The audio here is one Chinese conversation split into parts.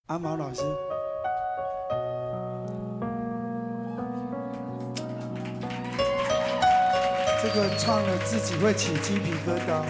阿毛老师。这个唱了自己会起鸡皮疙瘩。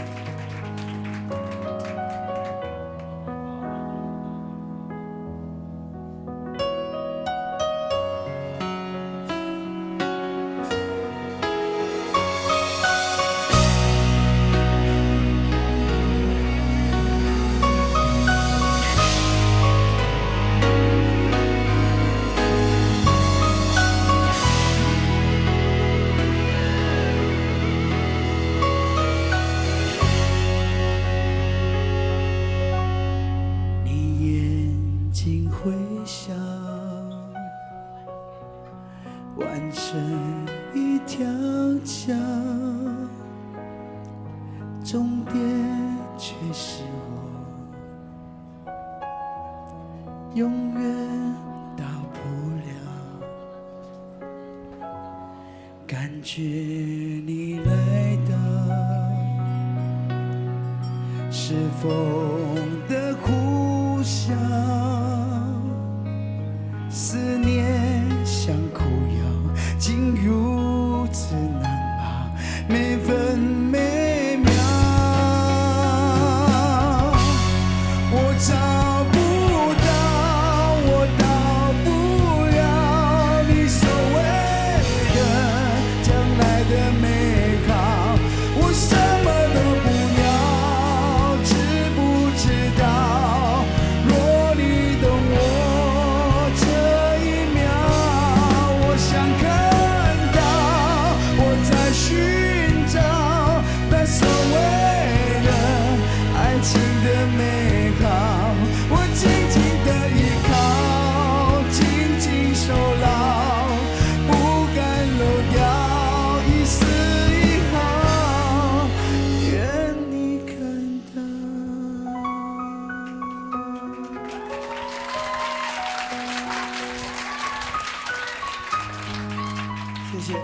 回响，完成一条桥，终点却是我永远到不了。感觉你来到，是风的呼啸。思念像苦药，竟如此难熬，每分每秒，我找不到，我到不了你所谓的将来的美好，我什么都不要，知不知道？若你懂我。谢谢。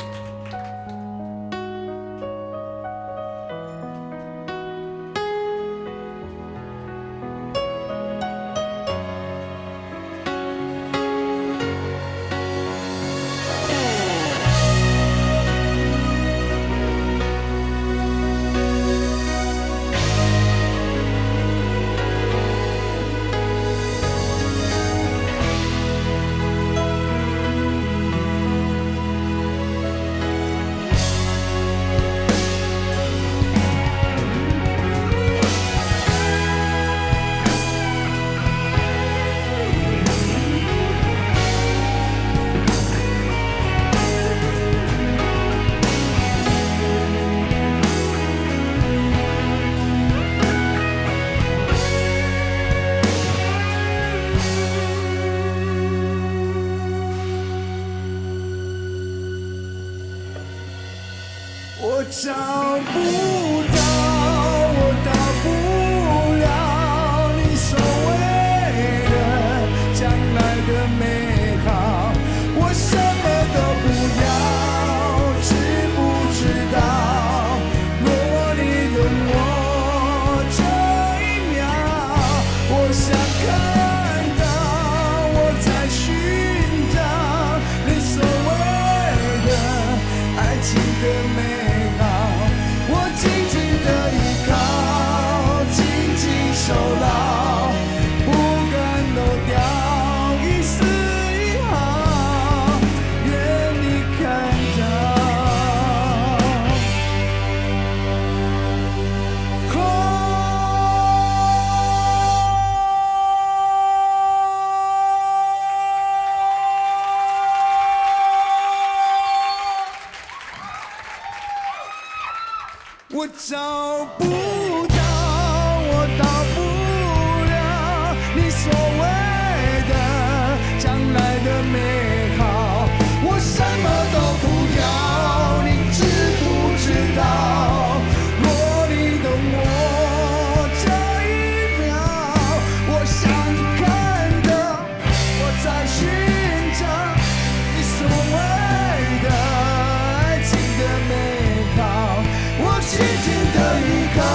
我找不到，我到不了你所谓的将来的美好，我什么都不要，知不知道？若你懂我这一秒，我想看到我在寻找你所谓的爱情的美。守牢，不敢漏掉一丝一毫，愿你看我找不到，我到不了你所谓的将来的美好，我什么都不要，你知不知道？若你懂我这一秒，我想看的，我在寻找你所谓的爱情的美好，我紧紧的依靠。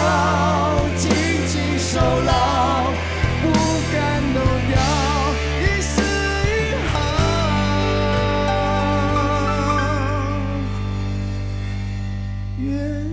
远